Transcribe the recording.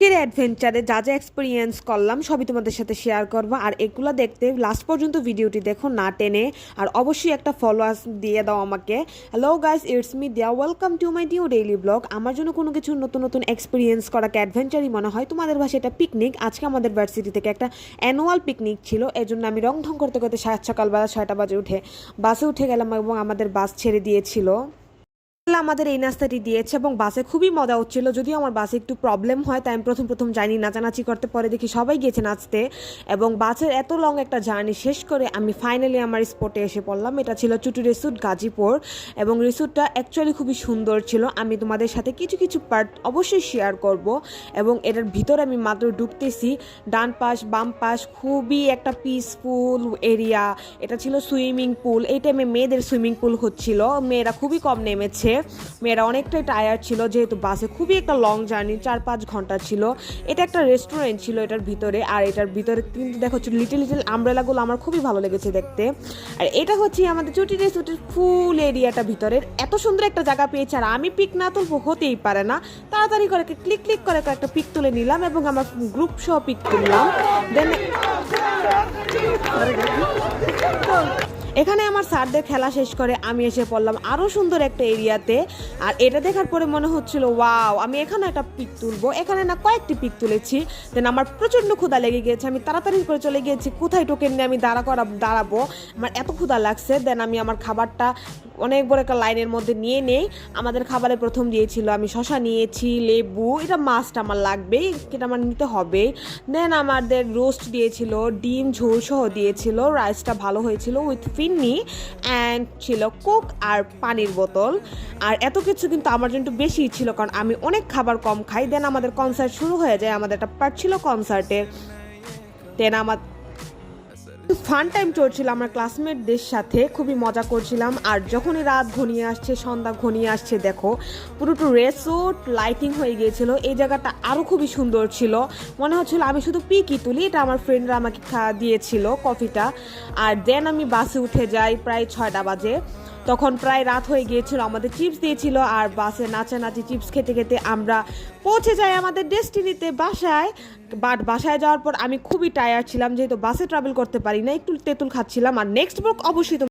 এর অ্যাডভেঞ্চারে যা যা এক্সপিরিয়েন্স করলাম সবই তোমাদের সাথে শেয়ার করবো। আর এগুলো দেখতে লাস্ট পর্যন্ত ভিডিওটি দেখো না টেনে। আর অবশ্যই একটা ফলোয়ার্স দিয়ে দাও আমাকে। হ্যালো গাইস, ইটস মি দিয়া, welcome to my new daily blog. আমার জন্য কোনো কিছু নতুন নতুন এক্সপিরিয়েন্স করাকে অ্যাডভেঞ্চারই মনে হয়, তোমাদের ভাষায় এটা পিকনিক। আজকে আমাদের ভার্সিটি থেকে একটা অ্যানুয়াল পিকনিক ছিল, এজন্য আমি রং ঢং করতে করতে সকালবেলা 6টা বাজে উঠে বাসে উঠে গেলাম এবং আমাদের বাস ছেড়ে দিয়েছিল। আমাদের এই নাস্তাটি দিয়েছে এবং বাসে খুবই মজা হচ্ছিল। যদিও আমার বাসে একটু প্রবলেম হয়, তাই আমি প্রথম যাইনি, নাচানাচি করতে, পরে দেখি সবাই গিয়েছে নাচতে। এবং বাসের এত লং একটা জার্নি শেষ করে আমি ফাইনালি আমার স্পটে এসে পড়লাম। এটা ছিল চুটু রিসোর্ট গাজীপুর এবং রিসোর্টটা অ্যাকচুয়ালি খুবই সুন্দর ছিল। আমি তোমাদের সাথে কিছু কিছু পার্ট অবশ্যই শেয়ার করব। এবং এটার ভিতরে আমি মাত্র ঢুকতেছি, ডান পাশ বাম পাশ খুবই একটা পিসফুল এরিয়া। এটা ছিল সুইমিং পুল, এই টাইমে মেয়েদের সুইমিং পুল হচ্ছিল, মেয়েরা খুবই কম নেমেছে, মেয়েরা অনেকটাই টায়ার্ড ছিল যেহেতু বাসে খুবই একটা লং জার্নি, 4-5 ঘন্টা ছিল। এটা একটা রেস্টুরেন্ট ছিল এটার ভিতরে। আর এটার ভিতরে কিন্তু দেখো লিটল আমব্রেলাগুলো আমার খুবই ভালো লেগেছে দেখতে। আর এটা হচ্ছে আমাদের চুটি রিসোর্টের ফুল এরিয়াটা ভিতরের। এত সুন্দর একটা জায়গা পেয়েছে আর আমি পিক না তুলবো হতেই পারে না। তাড়াতাড়ি করে ক্লিক করে একটা পিক তুলে নিলাম এবং আমার গ্রুপ সহ পিক তুললাম। দেন এখানে আমার স্যারদের খেলা শেষ করে আমি এসে পড়লাম আরও সুন্দর একটা এরিয়াতে। আর এটা দেখার পরে মনে হচ্ছিল ওয়াও, আমি এখানে একটা পিক তুলবো। এখানে না কয়েকটি পিক তুলেছি। দেন আমার প্রচণ্ড ক্ষুধা লেগে গিয়েছে, আমি তাড়াতাড়ি করে চলে গিয়েছি কোথায় টোকেন নিয়ে আমি দাঁড়াবো, আমার এত ক্ষুধা লাগছে। দেন আমি আমার খাবারটা অনেক বড় একটা লাইনের মধ্যে নিয়ে নেই। আমাদের খাবারে প্রথম দিয়েছিল আমি শশা নিয়েছি, লেবু, এটা মাস্ট আমার লাগবেই, এটা আমার নিতে হবে। দেন আমাদের রোস্ট দিয়েছিল, ডিম ঝোল সহ দিয়েছিল, রাইসটা ভালো হয়েছিল উইথ ফিন্নি, অ্যান্ড ছিল কোক আর পানির বোতল। আর এত কিছু কিন্তু আমার জন্য একটু বেশিই ছিল, কারণ আমি অনেক খাবার কম খাই। দেন আমাদের কনসার্ট শুরু হয়ে যায়, আমাদের একটা পার্ট ছিল কনসার্টের। দেন আমার ফান টাইম চলছিল আমার ক্লাসমেটদের সাথে, খুবই মজা করছিলাম। আর যখনই রাত ঘনিয়ে আসছে, সন্ধ্যা ঘনিয়ে আসছে, দেখো পুরোটা রেসোর্ট লাইটিং হয়ে গিয়েছিল। এই জায়গাটা আরও খুবই সুন্দর ছিল, মনে হচ্ছিল আমি শুধু পিকই তুলি। এটা আমার ফ্রেন্ডরা আমাকে দিয়েছিল কফিটা। আর দেন আমি বাসে উঠে যাই প্রায় 6টা বাজে, তখন প্রায় রাত হয়ে গিয়েছিল। আমাদের চিপস দিয়েছিল আর বাসে নাচানাচি চিপস খেতে খেতে আমরা পৌঁছে যাই আমাদের ডেস্টিনিতে, বাসায়। বাট বাসায় যাওয়ার পর আমি খুবই টায়ার্ড ছিলাম, যেহেতু বাসে ট্রাভেল করতে পারি না, একটু তেঁতুল খাচ্ছিলাম। আর নেক্সট ব্লগ অবশ্যই